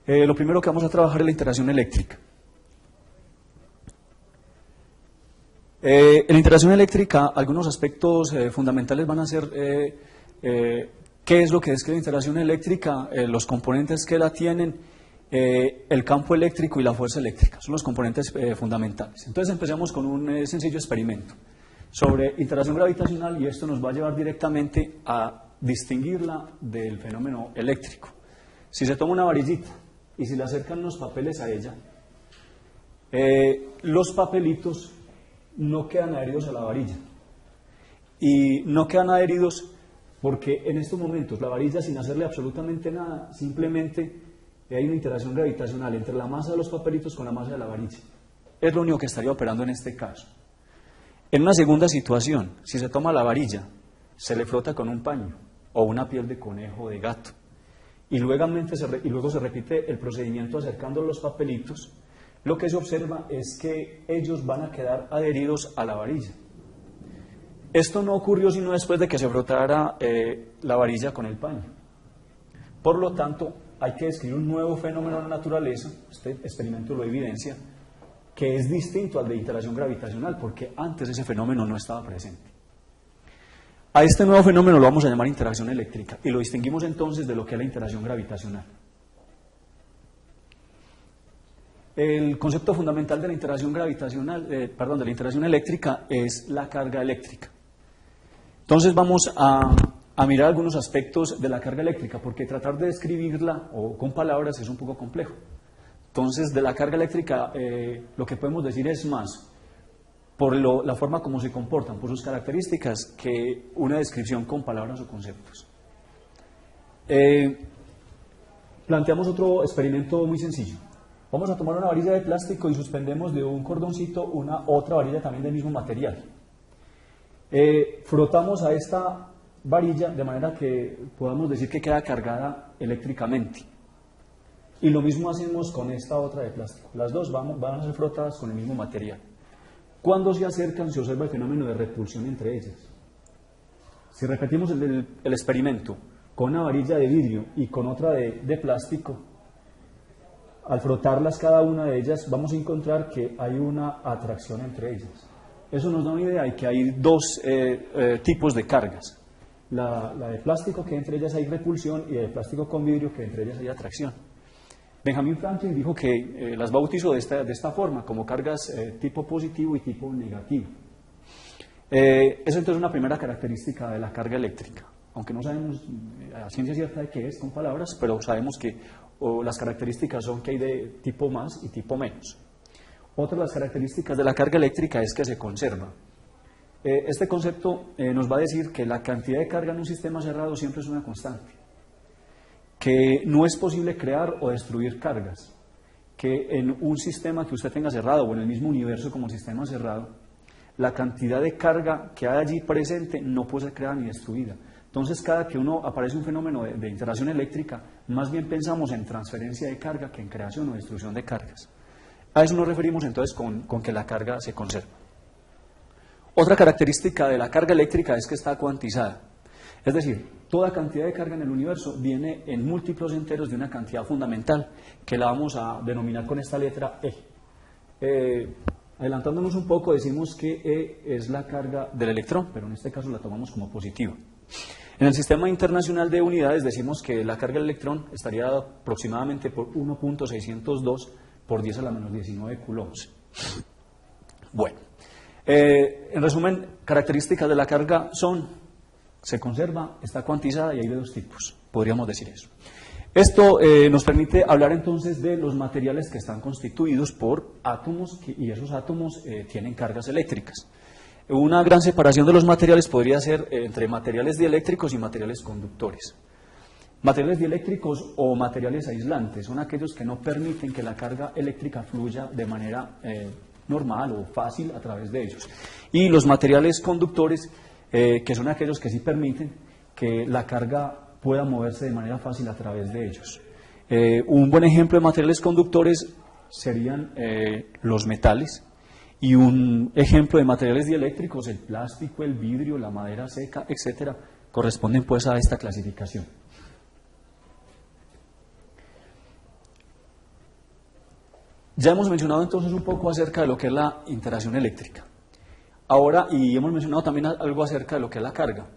Lo primero que vamos a trabajar es la interacción eléctrica. En la interacción eléctrica, algunos aspectos fundamentales van a ser qué es lo que describe la interacción eléctrica, los componentes que la tienen, el campo eléctrico y la fuerza eléctrica. Son los componentes fundamentales. Entonces empecemos con un sencillo experimento sobre interacción gravitacional y esto nos va a llevar directamente a distinguirla del fenómeno eléctrico. Si se toma una varillita y si le acercan unos papeles a ella, los papelitos no quedan adheridos a la varilla. Y no quedan adheridos porque en estos momentos la varilla, sin hacerle absolutamente nada, simplemente hay una interacción gravitacional entre la masa de los papelitos con la masa de la varilla. Es lo único que estaría operando en este caso. En una segunda situación, si se toma la varilla, se le frota con un paño o una piel de conejo o de gato y luego se repite el procedimiento acercando los papelitos, lo que se observa es que ellos van a quedar adheridos a la varilla. Esto no ocurrió sino después de que se frotara la varilla con el paño. Por lo tanto, hay que describir un nuevo fenómeno en la naturaleza, este experimento lo evidencia, que es distinto al de interacción gravitacional, porque antes ese fenómeno no estaba presente. A este nuevo fenómeno lo vamos a llamar interacción eléctrica, y lo distinguimos entonces de lo que es la interacción gravitacional. El concepto fundamental de la interacción gravitacional, de la interacción eléctrica es la carga eléctrica. Entonces vamos a mirar algunos aspectos de la carga eléctrica, porque tratar de describirla o con palabras es un poco complejo. Entonces, de la carga eléctrica lo que podemos decir es más por la forma como se comportan, por sus características, que una descripción con palabras o conceptos. Planteamos otro experimento muy sencillo. Vamos a tomar una varilla de plástico y suspendemos de un cordoncito otra varilla también del mismo material. Frotamos a esta varilla de manera que podamos decir que queda cargada eléctricamente. Y lo mismo hacemos con esta otra de plástico. Las dos van a ser frotadas con el mismo material. Cuando se acercan se observa el fenómeno de repulsión entre ellas. Si repetimos el experimento con una varilla de vidrio y con otra de plástico, al frotarlas cada una de ellas vamos a encontrar que hay una atracción entre ellas. Eso nos da una idea de que hay dos tipos de cargas. La de plástico, que entre ellas hay repulsión, y la de plástico con vidrio, que entre ellas hay atracción. Benjamin Franklin dijo que las bautizó de esta forma, como cargas tipo positivo y tipo negativo. Eso entonces es una primera característica de la carga eléctrica, aunque no sabemos a ciencia cierta de qué es con palabras, pero sabemos que las características son que hay de tipo más y tipo menos. Otra de las características de la carga eléctrica es que se conserva. Este concepto nos va a decir que la cantidad de carga en un sistema cerrado siempre es una constante, que no es posible crear o destruir cargas, que en un sistema que usted tenga cerrado o en el mismo universo como sistema cerrado, la cantidad de carga que hay allí presente no puede ser creada ni destruida. Entonces, cada que aparece un fenómeno de interacción eléctrica, más bien pensamos en transferencia de carga que en creación o destrucción de cargas. A eso nos referimos entonces con que la carga se conserva. Otra característica de la carga eléctrica es que está cuantizada. Es decir, toda cantidad de carga en el universo viene en múltiplos enteros de una cantidad fundamental, que la vamos a denominar con esta letra E. Adelantándonos un poco, decimos que E es la carga del electrón, pero en este caso la tomamos como positiva. En el sistema internacional de unidades decimos que la carga del electrón estaría dada aproximadamente por 1.602 por 10 a la menos 19 coulombs. Bueno, en resumen, características de la carga se conserva, está cuantizada y hay de dos tipos, podríamos decir eso. Esto nos permite hablar entonces de los materiales que están constituidos por átomos y esos átomos tienen cargas eléctricas. Una gran separación de los materiales podría ser entre materiales dieléctricos y materiales conductores. Materiales dieléctricos o materiales aislantes son aquellos que no permiten que la carga eléctrica fluya de manera normal o fácil a través de ellos. Y los materiales conductores, que son aquellos que sí permiten que la carga pueda moverse de manera fácil a través de ellos. Un buen ejemplo de materiales conductores serían los metales, y un ejemplo de materiales dieléctricos, el plástico, el vidrio, la madera seca, etcétera, corresponden pues a esta clasificación. Ya hemos mencionado entonces un poco acerca de lo que es la interacción eléctrica. Ahora, y hemos mencionado también algo acerca de lo que es la carga.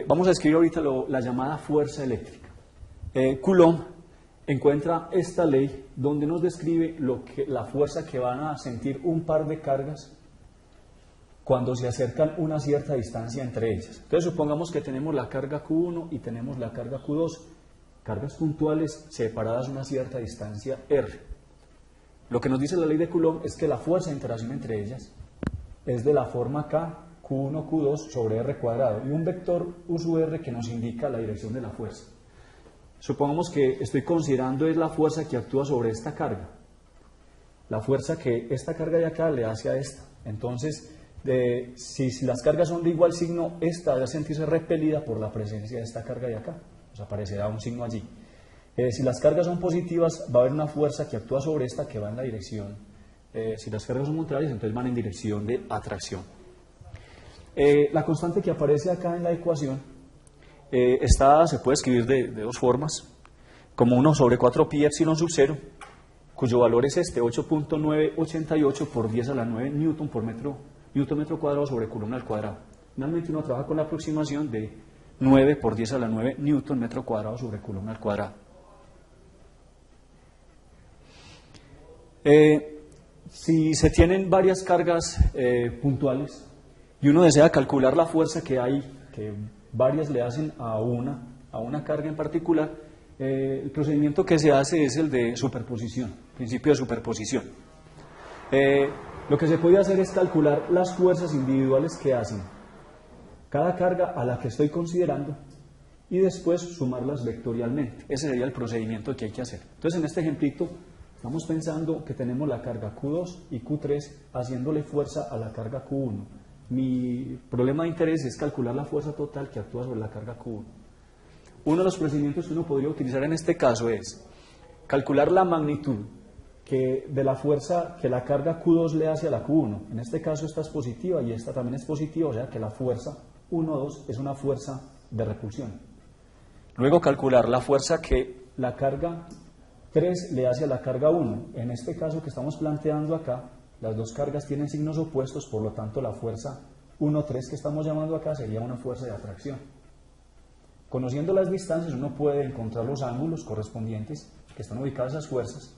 Vamos a describir ahorita la llamada fuerza eléctrica. Coulomb encuentra esta ley donde nos describe la fuerza que van a sentir un par de cargas cuando se acercan una cierta distancia entre ellas. Entonces supongamos que tenemos la carga Q1 y tenemos la carga Q2, cargas puntuales separadas una cierta distancia R. Lo que nos dice la ley de Coulomb es que la fuerza de interacción entre ellas es de la forma K, Q1, Q2 sobre R cuadrado y un vector U sub R que nos indica la dirección de la fuerza. Supongamos que estoy considerando es la fuerza que actúa sobre esta carga, la fuerza que esta carga de acá le hace a esta. Entonces, si las cargas son de igual signo, esta debe sentirse repelida por la presencia de esta carga de acá, pues aparecerá un signo allí. Si las cargas son positivas, va a haber una fuerza que actúa sobre esta que va en la dirección. Si las cargas son contrarias, entonces van en dirección de atracción. La constante que aparece acá en la ecuación se puede escribir de dos formas, como 1 sobre 4 pi epsilon sub 0, cuyo valor es este, 8.988 por 10 a la 9 newton metro cuadrado sobre coulomb al cuadrado. Finalmente uno trabaja con la aproximación de 9 por 10 a la 9 newton metro cuadrado sobre coulomb al cuadrado. Si se tienen varias cargas puntuales y uno desea calcular la fuerza que hay, que varias le hacen a una carga en particular, el procedimiento que se hace es el de superposición, principio de superposición. Lo que se puede hacer es calcular las fuerzas individuales que hacen cada carga a la que estoy considerando y después sumarlas vectorialmente. Ese sería el procedimiento que hay que hacer. Entonces, en este ejemplito estamos pensando que tenemos la carga Q2 y Q3 haciéndole fuerza a la carga Q1. Mi problema de interés es calcular la fuerza total que actúa sobre la carga Q1. Uno de los procedimientos que uno podría utilizar en este caso es calcular la magnitud de la fuerza que la carga Q2 le hace a la Q1. En este caso esta es positiva y esta también es positiva, o sea que la fuerza 1,2 es una fuerza de repulsión. Luego calcular la fuerza que la carga 3 le hace a la carga 1. En este caso que estamos planteando acá, las dos cargas tienen signos opuestos, por lo tanto la fuerza 1,3 que estamos llamando acá sería una fuerza de atracción. Conociendo las distancias uno puede encontrar los ángulos correspondientes que están ubicadas esas fuerzas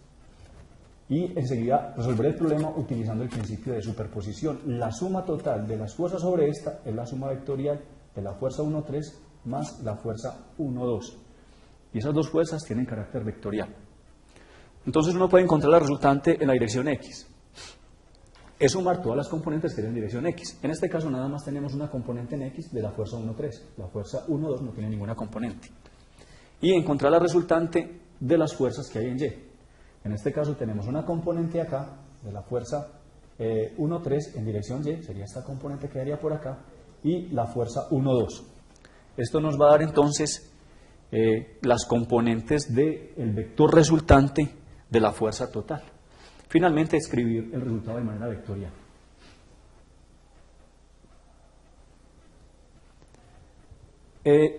y enseguida resolver el problema utilizando el principio de superposición. La suma total de las fuerzas sobre esta es la suma vectorial de la fuerza 1,3 más la fuerza 1,2 y esas dos fuerzas tienen carácter vectorial. Entonces uno puede encontrar la resultante en la dirección X. Es sumar todas las componentes que tienen dirección X. En este caso nada más tenemos una componente en X de la fuerza 1,3. La fuerza 1,2 no tiene ninguna componente. Y encontrar la resultante de las fuerzas que hay en Y. En este caso tenemos una componente acá de la fuerza 1,3 en dirección Y, sería esta componente que quedaría por acá, y la fuerza 1,2. Esto nos va a dar entonces las componentes del vector resultante de la fuerza total. Finalmente, escribir el resultado de manera vectorial.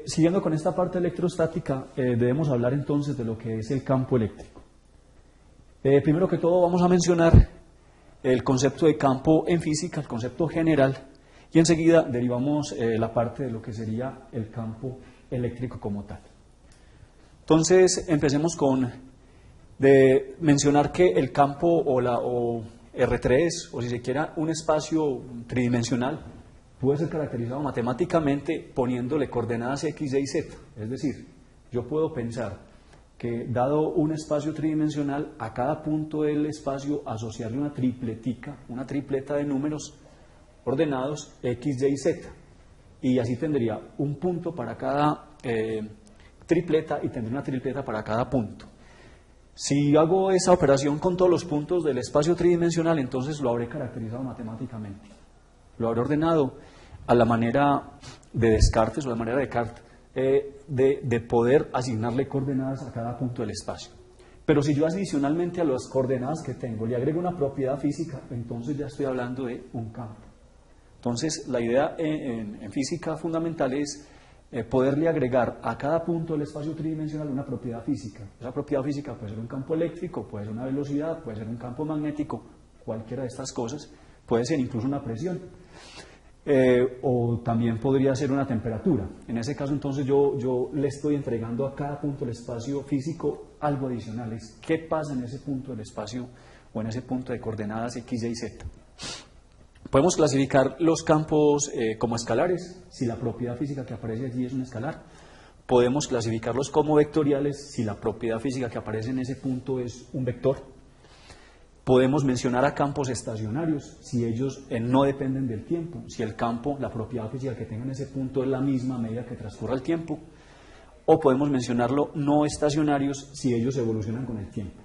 Siguiendo con esta parte electrostática, debemos hablar entonces de lo que es el campo eléctrico. Primero que todo vamos a mencionar el concepto de campo en física, el concepto general, y enseguida derivamos la parte de lo que sería el campo eléctrico como tal. Entonces, empecemos de mencionar que el campo o R3, o si se quiera un espacio tridimensional, puede ser caracterizado matemáticamente poniéndole coordenadas X, Y y Z. Es decir, yo puedo pensar que dado un espacio tridimensional, a cada punto del espacio asociarle una tripleta de números ordenados X, Y y Z. Y así tendría un punto para cada tripleta y tendría una tripleta para cada punto. Si hago esa operación con todos los puntos del espacio tridimensional, entonces lo habré caracterizado matemáticamente. Lo habré ordenado a la manera de Descartes o de manera de Descartes, de poder asignarle coordenadas a cada punto del espacio. Pero si yo adicionalmente a las coordenadas que tengo le agrego una propiedad física, entonces ya estoy hablando de un campo. Entonces la idea en física fundamental es poderle agregar a cada punto del espacio tridimensional una propiedad física. Esa propiedad física puede ser un campo eléctrico, puede ser una velocidad, puede ser un campo magnético, cualquiera de estas cosas, puede ser incluso una presión, o también podría ser una temperatura. En ese caso, entonces, yo le estoy entregando a cada punto del espacio físico algo adicional, es qué pasa en ese punto del espacio o en ese punto de coordenadas X, Y, Z. Podemos clasificar los campos como escalares, si la propiedad física que aparece allí es un escalar. Podemos clasificarlos como vectoriales, si la propiedad física que aparece en ese punto es un vector. Podemos mencionar a campos estacionarios, si ellos no dependen del tiempo, si el campo, la propiedad física que tenga en ese punto es la misma a medida que transcurra el tiempo. O podemos mencionarlo no estacionarios, si ellos evolucionan con el tiempo.